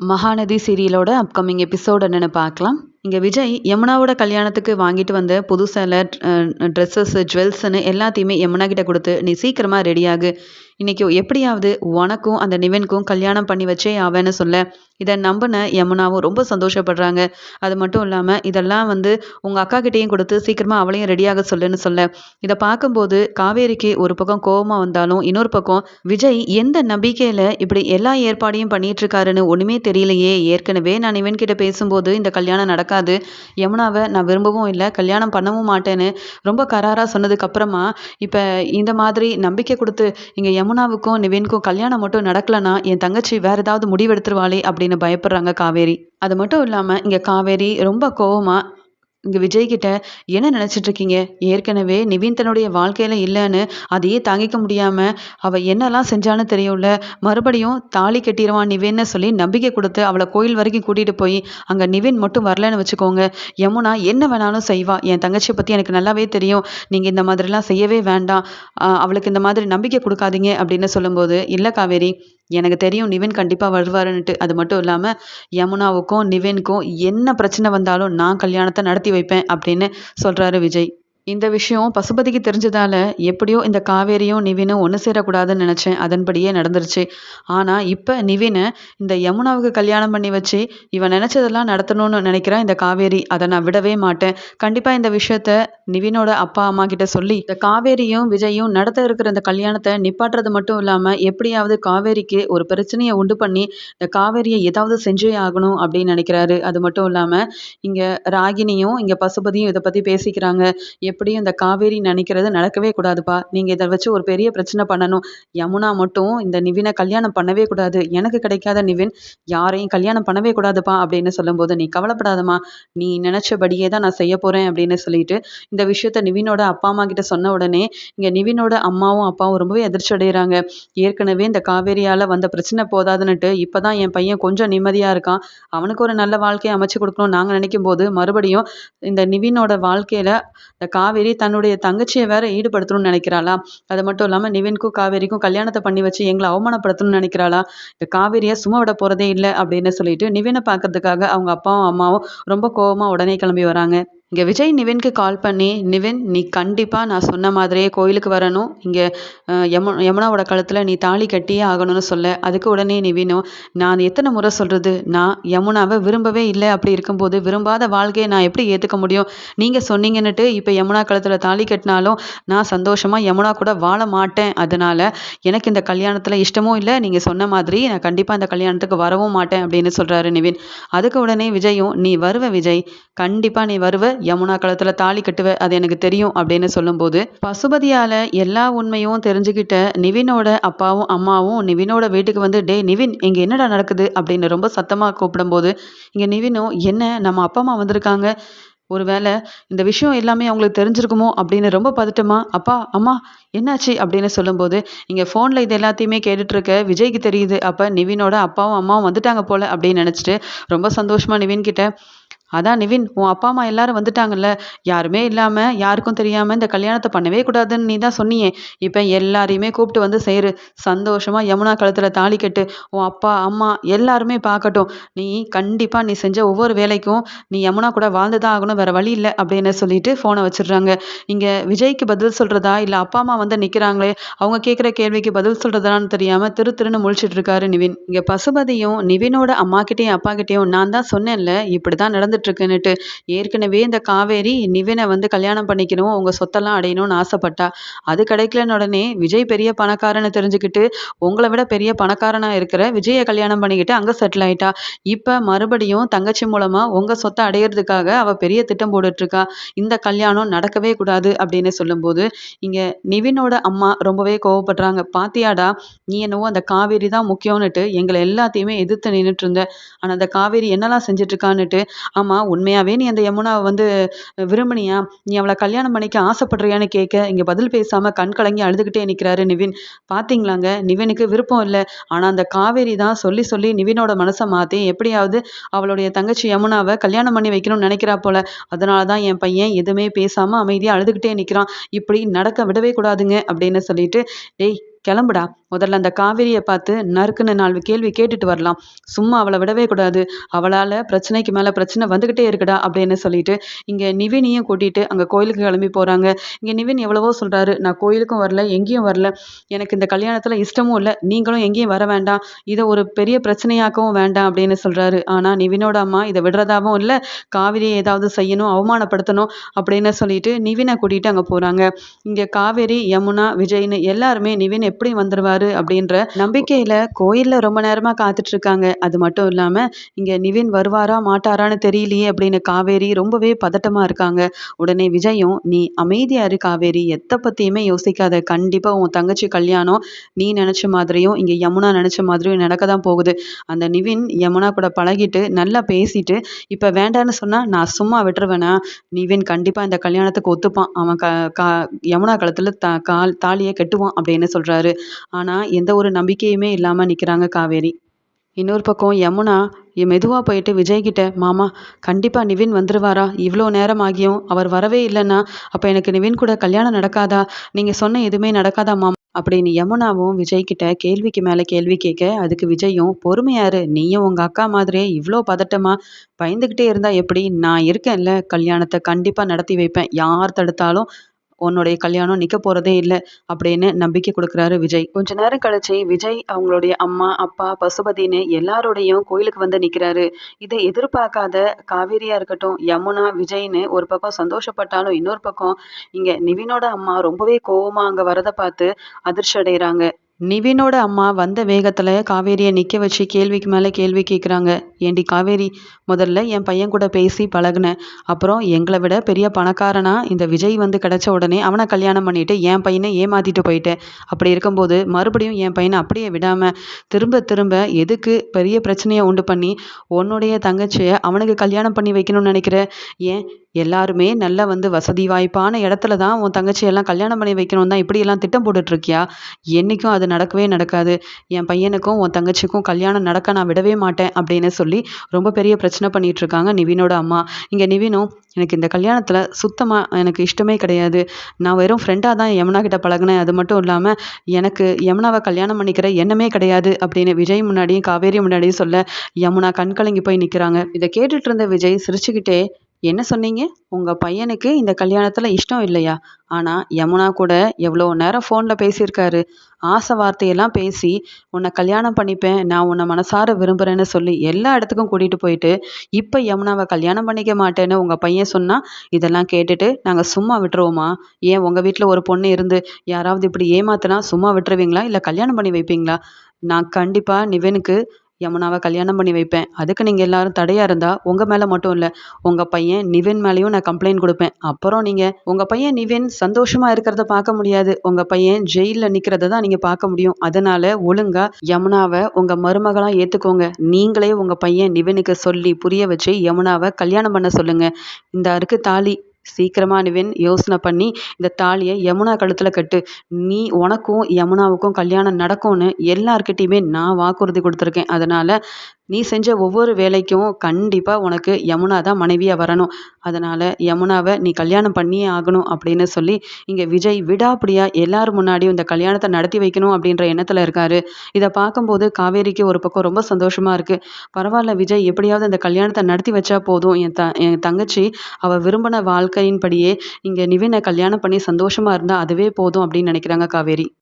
Mahanadi சீரியலோட upcoming episode என்னன்னு பார்க்கலாம். இங்கே விஜய் யமுனாவோட கல்யாணத்துக்கு வாங்கிட்டு வந்த புது சேலை, ட்ரெஸ்ஸஸ், ஜுவல்ஸ்னு எல்லாத்தையுமே யமுனா கிட்ட கொடுத்து, நீ சீக்கிரமாக ரெடியாகு, இன்னைக்கு எப்படியாவது உனக்கும் அந்த நிவின்க்கும் கல்யாணம் பண்ணி வச்சே ஆவேன்னு சொல்ல, இதை நம்பின யமுனாவும் ரொம்ப சந்தோஷப்படுறாங்க. அது மட்டும் இல்லாமல் இதெல்லாம் உங்கள் அக்கா கிட்டேயும் கொடுத்து சீக்கிரமாக அவளையும் ரெடியாக சொல்லுன்னு சொல்ல, இதை பார்க்கும்போது காவேரிக்கு ஒரு பக்கம் கோபமாக வந்தாலும் இன்னொரு பக்கம் விஜய் எந்த நம்பிக்கையில் இப்படி எல்லா ஏற்பாடையும் பண்ணிட்டு இருக்காருன்னு ஒன்றுமே தெரியலையே. ஏற்கனவே நான் நிவின் கிட்ட பேசும்போது இந்த கல்யாணம் நடக்காது, யமுனாவை நான் விரும்பவும் இல்லை, கல்யாணம் பண்ணவும் மாட்டேன்னு ரொம்ப கராராக சொன்னதுக்கு அப்புறமா இப்போ இந்த மாதிரி நம்பிக்கை கொடுத்து இங்கே யமுனாவுக்கும் நிவின்க்கும் கல்யாணம் மட்டும் நடக்கலனா என் தங்கச்சி வேற ஏதாவது முடிவெடுத்துருவாளே அப்படின்னு பயப்படுறாங்க காவேரி. அது மட்டும் இல்லாமல் இங்கே காவேரி ரொம்ப கோவமா இங்கே விஜய்கிட்ட என்ன நினச்சிட்டு இருக்கீங்க, ஏற்கனவே நிவின் தன்னுடைய வாழ்க்கையில் இல்லைன்னு அதையே தாங்கிக்க முடியாமல் அவள் என்னெல்லாம் செஞ்சான்னு தெரியும்ல, மறுபடியும் தாலி கட்டிடுவான் நிவின்னு சொல்லி நம்பிக்கை கொடுத்து அவளை கோயில் வரைக்கும் கூட்டிகிட்டு போய் அங்கே நிவின் மட்டும் வரலன்னு வச்சுக்கோங்க, யமுனா என்ன வேணாலும் செய்வா, என் தங்கச்சியை பற்றி எனக்கு நல்லாவே தெரியும், நீங்கள் இந்த மாதிரிலாம் செய்யவே வேண்டாம், அவளுக்கு இந்த மாதிரி நம்பிக்கை கொடுக்காதீங்க அப்படின்னு சொல்லும்போது, இல்லை காவேரி எனக்கு தெரியும் நிவின் கண்டிப்பாக வருவாருன்னுட்டு, அது மட்டும் இல்லாமல் யமுனாவுக்கும் நிவினுக்கும் என்ன பிரச்சனை வந்தாலும் நான் கல்யாணத்தை நடத்தி வைப்பேன் அப்படின்னு சொல்கிறாரு விஜய். இந்த விஷயம் பசுபதிக்கு தெரிஞ்சதால எப்படியோ இந்த காவேரியும் நிவினும் ஒன்று சேரக்கூடாதுன்னு நினச்சேன், அதன்படியே நடந்துருச்சு. ஆனால் இப்போ நிவினை இந்த யமுனாவுக்கு கல்யாணம் பண்ணி வச்சு இவன் நினச்சதெல்லாம் நடத்தணும்னு நினைக்கிறான் இந்த காவேரி, அதை நான் விடவே மாட்டேன். கண்டிப்பாக இந்த விஷயத்த நிவினோட அப்பா அம்மா கிட்ட சொல்லி இந்த காவேரியும் விஜயும் நடத்த இருக்கிற இந்த கல்யாணத்தை நிப்பாட்டுறது மட்டும் இல்லாமல் எப்படியாவது காவேரிக்கு ஒரு பிரச்சனையை உண்டு பண்ணி இந்த காவேரியை ஏதாவது செஞ்சே ஆகணும் அப்படின்னு நினைக்கிறாரு. அது மட்டும் இல்லாமல் இங்கே ராகினியும் இங்கே பசுபதியும் இதை பற்றி பேசிக்கிறாங்க. எப்படியும் இந்த காவேரி நினைக்கிறது நடக்கவே கூடாதுப்பா, நீங்கள் இதை வச்சு ஒரு பெரிய பிரச்சனை பண்ணணும், யமுனா மட்டும் இந்த நிவினை கல்யாணம் பண்ணவே கூடாது, எனக்கு கிடைக்காத நிவின் யாரையும் கல்யாணம் பண்ணவே கூடாதுப்பா அப்படின்னு சொல்லும்போது, நீ கவலைப்படாதம்மா, நீ நினச்சபடியே தான் நான் செய்ய போகிறேன் அப்படின்னு சொல்லிட்டு இந்த விஷயத்த நிவினோட அப்பா அம்மா கிட்ட சொன்ன உடனே இங்கே நிவினோட அம்மாவும் அப்பாவும் ரொம்பவே அதிர்ச்சி அடைகிறாங்க. ஏற்கனவே இந்த காவேரியால் வந்த பிரச்சனை போதாதுன்னுட்டு இப்போ தான் என் பையன் கொஞ்சம் நிம்மதியாக இருக்கான், அவனுக்கு ஒரு நல்ல வாழ்க்கையை அமைச்சு கொடுக்கணும்னு நாங்கள் நினைக்கும் போது மறுபடியும் இந்த நிவினோட வாழ்க்கையில் இந்த காவேரி தன்னுடைய தங்கச்சியை வேற ஈடுபடுத்தணும்னு நினைக்கிறாளா, அது மட்டும் இல்லாமல் நிவின்க்கும் காவேரிக்கும் கல்யாணத்தை பண்ணி வச்சு எங்களை அவமானப்படுத்தணும்னு நினைக்கிறாளா, இந்த காவேரியை சும்மா விட போகிறதே இல்லை அப்படின்னு சொல்லிட்டு நிவினை பார்க்கறதுக்காக அவங்க அப்பாவும் அம்மாவும் ரொம்ப கோவமாக உடனே கிளம்பி வராங்க. இங்கே விஜய் நிவின்க்கு கால் பண்ணி, நிவின் நீ கண்டிப்பாக நான் சொன்ன மாதிரியே கோயிலுக்கு வரணும், இங்கே யமுனாவோட கழுத்தில் நீ தாலி கட்டியே ஆகணும்னு சொல்ல, அதுக்கு உடனே நிவினும் நான் எத்தனை முறை சொல்கிறது, நான் யமுனாவை விரும்பவே இல்லை, அப்படி இருக்கும்போது விரும்பாத வாழ்க்கையை நான் எப்படி ஏற்றுக்க முடியும், நீங்கள் சொன்னீங்கன்னுட்டு இப்போ யமுனா கழுத்தில் தாலி கட்டினாலும் நான் சந்தோஷமாக யமுனா கூட வாழ மாட்டேன், அதனால் எனக்கு இந்த கல்யாணத்தில் இஷ்டமும் இல்லை, நீங்கள் சொன்ன மாதிரி நான் கண்டிப்பாக இந்த கல்யாணத்துக்கு வரவும் மாட்டேன் அப்படின்னு சொல்கிறாரு நிவின். அதுக்கு உடனே விஜயும் நீ வருவ விஜய், கண்டிப்பாக நீ வருவ, யமுனா கழுத்தில் தாலி கட்டுவ, அது எனக்கு தெரியும் அப்படின்னு சொல்லும்போது பசுபதியால் எல்லா உண்மையும் தெரிஞ்சுக்கிட்ட நிவினோட அப்பாவும் அம்மாவும் நிவினோட வீட்டுக்கு டே நிவின் இங்கே என்னடா நடக்குது அப்படின்னு ரொம்ப சத்தமாக கூப்பிடும்போது இங்கே நிவினும் என்ன நம்ம அப்பா அம்மா வந்திருக்காங்க, ஒருவேளை இந்த விஷயம் எல்லாமே அவங்களுக்கு தெரிஞ்சிருக்குமோ அப்படின்னு ரொம்ப பதட்டமா அப்பா அம்மா என்னாச்சு அப்படின்னு சொல்லும்போது இங்கே ஃபோனில் இது எல்லாத்தையுமே கேட்டுட்டு இருக்க விஜய்க்கு தெரியுது, அப்போ நிவினோட அப்பாவும் அம்மாவும் வந்துட்டாங்க போல அப்படின்னு நினச்சிட்டு ரொம்ப சந்தோஷமா நிவின் கிட்ட, அதான் நிவின் உன் அப்பா அம்மா எல்லாரும் வந்துட்டாங்கல்ல, யாருமே இல்லாமல் யாருக்கும் தெரியாமல் இந்த கல்யாணத்தை பண்ணவே கூடாதுன்னு நீ தான் சொன்னியே, இப்போ எல்லாரையுமே கூப்பிட்டு சேரு, சந்தோஷமாக யமுனா கழுத்தில் தாலி கட்டு, உன் அப்பா அம்மா எல்லாருமே பார்க்கட்டும், நீ கண்டிப்பாக நீ செஞ்ச ஒவ்வொரு வேலைக்கும் நீ யமுனா கூட வாழ்ந்து தான் ஆகணும், வேறு வழி இல்லை அப்படின்னு சொல்லிட்டு ஃபோனை வச்சிடுறாங்க. இங்கே விஜய்க்கு பதில் சொல்கிறதா இல்லை அப்பா அம்மா நிற்கிறாங்களே அவங்க கேட்குற கேள்விக்கு பதில் சொல்கிறதான்னு தெரியாமல் திருன்னு முழிச்சிட்டு இருக்காரு நிவின். இங்கே பசுபதியும் நிவினோட அம்மா கிட்டேயும் அப்பா கிட்டேயும் நான் தான் சொன்னேன்ல இப்படி தான் நடந்துட்டு இருக்குன்னுட்டு, ஏற்கனவே இந்த காவேரி நிவினை கல்யாணம் பண்ணிக்கணும், உங்க சொத்தெல்லாம் அடையணும்னு ஆசைப்பட்டா, அது கிடைக்கலன்னு உடனே விஜய் பெரிய பணக்காரன்னு தெரிஞ்சுக்கிட்டு உங்களை விட பெரிய பணக்காரனா இருக்கிற விஜயை கல்யாணம் பண்ணிக்கிட்டு அங்கே செட்டில் ஆயிட்டா, இப்போ மறுபடியும் தங்கச்சி மூலமா உங்க சொத்தை அடையிறதுக்காக அவ பெரிய திட்டம் போட்டுட்டு இருக்கா, இந்த கல்யாணம் நடக்கவே கூடாது அப்படின்னு சொல்லும்போது இங்க நிவினோட அம்மா ரொம்பவே கோவப்படுறாங்க. பாத்தியாடா, நீ என்னவோ அந்த காவேரி தான் முக்கியம்னுட்டு எங்களை எல்லாத்தையுமே எதிர்த்து நின்றுட்டு இருந்த, ஆனா அந்த காவேரி என்னெல்லாம் செஞ்சுட்டு இருக்கான்னுட்டு, ஆமா உண்மையாவே நீ அந்த யமுனாவை விரும்பினியா, நீ அவளை கல்யாணம் பண்ணிக்க ஆசைப்படுறியான்னு கேட்க இங்க பதில் பேசாம கண் கலங்கி அழுதுகிட்டே நிற்கிறாரு நிவின். பாத்தீங்களாங்க, நிவினுக்கு விருப்பம் இல்லை, ஆனா அந்த காவேரி தான் சொல்லி சொல்லி நிவினோட மனசை மாத்தி எப்படியாவது அவளுடைய தங்கச்சி யமுனாவை கல்யாணம் பண்ணி வைக்கணும்னு நினைக்கிறா போல, அதனாலதான் என் பையன் எதுவுமே பேசாம அமைதியா அழுதுகிட்டே நிற்கிறான், இப்படி நடக்க விடவே கூடாதுங்க அப்படின்னு சொல்லிட்டு, டேய் கிளம்புடா. முதல்ல அந்த காவேரிய பார்த்து நறுக்குன்னு 4 கேள்வி கேட்டுட்டு வரலாம். சும்மா அவள விடவே கூடாது. அவளால பிரச்சனைக்கு மேல பிரச்சனை வந்துகிட்டே இருக்குடா அப்படின்னு சொல்லிட்டு, இங்க நிவினையும் கூட்டிட்டு அங்க கோயிலுக்கு கிளம்பி போறாங்க. இங்க நிவின் எவ்வளவோ சொல்றாரு. நான் கோயிலுக்கும் வரல, எங்கேயும் வரல. எனக்கு இந்த கல்யாணத்துல இஷ்டமும் இல்ல. நீங்களும் எங்கேயும் வர வேண்டாம். இத ஒரு பெரிய பிரச்சனையாக்கவும் வேண்டாம் அப்படின்னு சொல்றாரு. ஆனா நிவினோட அம்மா இத விடுறதாவும் இல்ல. காவேரியை ஏதாவது செய்யணும், அவமானப்படுத்தணும் அப்படின்னு சொல்லிட்டு நிவின கூட்டிட்டு அங்க போறாங்க. இங்க காவேரி, யமுனா, விஜய்ன்னு எல்லாருமே நிவின் எப்படி வந்துருவாரு அப்படின்ற நம்பிக்கையில கோயில்ல ரொம்ப நேரமா காத்துட்டு இருக்காங்க. அது மட்டும் இல்லாம இங்க நிவின் வருவாரா மாட்டாரான்னு தெரியலையே அப்படின்னு காவேரி ரொம்பவே பதட்டமா இருக்காங்க. உடனே விஜயும், நீ அமைதியா இரு காவேரி, எத பத்தியுமே யோசிக்காத. கண்டிப்பா உன் தங்கச்சி கல்யாணம் நீ நினைச்ச மாதிரியும் இங்க யமுனா நினைச்ச மாதிரியும் நடக்க தான் போகுது. அந்த நிவின் யமுனா கூட பழகிட்டு நல்லா பேசிட்டு இப்ப வேண்டான்னு சொன்னா நான் சும்மா விட்டுருவேனா? நிவின் கண்டிப்பா இந்த கல்யாணத்துக்கு ஒத்துப்பான். அவன் யமுனா கழுத்துல தாலிய கட்டுவான் அப்படின்னு சொல்றாரு. ஆனா எந்த ஒரு நம்பிக்கையுமே இல்லாம நிக்கிறாங்க காவேரி. இன்னொரு பக்கம் யமுனா மெதுவா போயிட்டு விஜய் கிட்ட, மாமா கண்டிப்பா நிவின் வந்துருவாரா? இவ்ளோ நேரம் ஆகியும் அவர் வரவே இல்லைன்னா அப்ப எனக்கு நிவின் கூட கல்யாணம் நடக்காதா? நீங்க சொன்ன எதுவுமே நடக்காதா மாமா? அப்படின்னு யமுனாவும் விஜய் கிட்ட கேள்விக்கு மேல கேள்வி கேட்க, அதுக்கு விஜயும் பொறுமையா இரு. நீயும் உங்க அக்கா மாதிரியே இவ்ளோ பதட்டமா பயந்துகிட்டே இருந்தா எப்படி? நான் இருக்கேன்ல, கல்யாணத்த கண்டிப்பா நடத்தி வைப்பேன். யார் தடுத்தாலும் உன்னுடைய கல்யாணம் நிக்க போறதே இல்ல அப்படின்னு நம்பிக்கை குடுக்குறாரு விஜய். கொஞ்ச நேரம் கழிச்சு விஜய் அவங்களுடைய அம்மா, அப்பா, பசுபதின்னு எல்லாரோடையும் கோயிலுக்கு வந்து நிக்கிறாரு. இதை எதிர்பார்க்காத காவேரியா இருக்கட்டும், யமுனா, விஜய்ன்னு ஒரு பக்கம் சந்தோஷப்பட்டாலும், இன்னொரு பக்கம் இங்க நிவினோட அம்மா ரொம்பவே கோவமா அங்க வரத பார்த்து அதிர்ச்சி அடையறாங்க. நிவினோட அம்மா வந்த வேகத்துல காவேரிய நிக்க வச்சு கேள்விக்கு மேல கேள்வி கேட்குறாங்க. ஏண்டி காவேரி, முதல்ல என் பையன் கூட பேசி பழகுன. அப்புறம் எங்களை விட பெரிய பணக்காரனா இந்த விஜய் வந்து கிடைச்ச உடனே அவனை கல்யாணம் பண்ணிட்டு என் பையனை ஏமாத்திட்டு போயிட்டேன். அப்படி இருக்கும்போது மறுபடியும் என் பையனை அப்படியே விடாம திரும்ப திரும்ப எதுக்கு பெரிய பிரச்சனையை உண்டு பண்ணி உன்னுடைய தங்கச்சியை அவனுக்கு கல்யாணம் பண்ணி வைக்கணும்னு நினைக்கிற? ஏன் எல்லாருமே நல்லா வந்து வசதி வாய்ப்பான இடத்துல தான் உன் தங்கச்சியெல்லாம் கல்யாணம் பண்ணி வைக்கணும் தான் இப்படியெல்லாம் திட்டம் போட்டுட்டு இருக்கியா? என்னைக்கும் அது நடக்கவே நடக்காது. என் பையனுக்கும் உன் தங்கச்சிக்கும் கல்யாணம் நடக்க நான் விடவே மாட்டேன் அப்படின்னு சொல்லி ரொம்ப பெரிய பிரச்சனை பண்ணிட்டு இருக்காங்க நிவினோட அம்மா. இங்க நிவினும், எனக்கு இந்த கல்யாணத்துல சுத்தமா எனக்கு இஷ்டமே கிடையாது. நான் வெறும் ஃப்ரெண்டா தான் யமுனா கிட்ட பழகுனேன். அது மட்டும் இல்லாம எனக்கு யமுனாவை கல்யாணம் பண்ணிக்கிற எண்ணமே கிடையாது அப்படின்னு விஜய் முன்னாடியும் காவேரி முன்னாடியும் சொல்ல யமுனா கண் கலங்கி போய் நிக்கிறாங்க. இதை கேட்டுட்டு இருந்த விஜய் சிரிச்சுக்கிட்டே, என்ன சொன்னீங்க? உங்க பையனுக்கு இந்த கல்யாணத்துல இஷ்டம் இல்லையா? ஆனா யமுனா கூட எவ்வளோ நேரம் ஃபோன்ல பேசியிருக்காரு. ஆசை வார்த்தையெல்லாம் பேசி உன்னை கல்யாணம் பண்ணிப்பேன், நான் உன்னை மனசார விரும்புறேன்னு சொல்லி எல்லா இடத்துக்கும் கூட்டிட்டு போயிட்டு இப்ப யமுனாவை கல்யாணம் பண்ணிக்க மாட்டேன்னு உங்க பையன் சொன்னா இதெல்லாம் கேட்டுட்டு நாங்க சும்மா விட்டுருவோமா? ஏன் உங்க வீட்ல ஒரு பொண்ணு இருந்து யாராவது இப்படி ஏமாத்துனா சும்மா விட்டுருவீங்களா? இல்ல கல்யாணம் பண்ணி வைப்பீங்களா? நான் கண்டிப்பா நிவினுக்கு யமுனாவை கல்யாணம் பண்ணி வைப்பேன். அதுக்கு நீங்க எல்லாரும் தடையா இருந்தா உங்க மேல மட்டும் இல்ல, உங்க பையன் நிவின் மேலயும் நான் கம்ப்ளைண்ட் கொடுப்பேன். அப்புறம் நீங்க உங்க பையன் நிவின் சந்தோஷமா இருக்கிறத பார்க்க முடியாது. உங்க பையன் ஜெயில்ல நிக்கிறத தான் நீங்க பார்க்க முடியும். அதனால ஒழுங்கா யமுனாவை உங்க மருமகளா ஏத்துக்கோங்க. நீங்களே உங்க பையன் நிவினுக்கு சொல்லி புரிய வச்சு யமுனாவை கல்யாணம் பண்ண சொல்லுங்க. இந்தா இருக்கு தாலி. சீக்கிரமா நிவின் யோசனை பண்ணி இந்த தாலியை யமுனா கழுத்துல கட்டு. உனக்கும் யமுனாவுக்கும் கல்யாணம் நடக்கும்னு எல்லார்கிட்டயுமே நான் வாக்குறுதி கொடுத்துருக்கேன். அதனால நீ செஞ்ச ஒவ்வொரு வேலைக்கும் கண்டிப்பா உனக்கு யமுனா தான் மனைவியா வரணும். அதனால யமுனாவை நீ கல்யாணம் பண்ணியே ஆகணும் அப்படின்னு சொல்லி இங்க விஜய் விடாப்பிடியா எல்லாரும் முன்னாடியும் இந்த கல்யாணத்தை நடத்தி வைக்கணும் அப்படின்ற எண்ணத்துல இருக்காரு. இதை பார்க்கும்போது காவேரிக்கு ஒரு பக்கம் ரொம்ப சந்தோஷமா இருக்கு. பரவாயில்ல, விஜய் எப்படியாவது இந்த கல்யாணத்தை நடத்தி வச்சா போதும். என் தங்கச்சி அவ விரும்பின வாழ்க்கையின்படியே இங்க நிவினை கல்யாணம் பண்ணி சந்தோஷமா இருந்தா அதுவே போதும் அப்படின்னு நினைக்கிறாங்க காவேரி.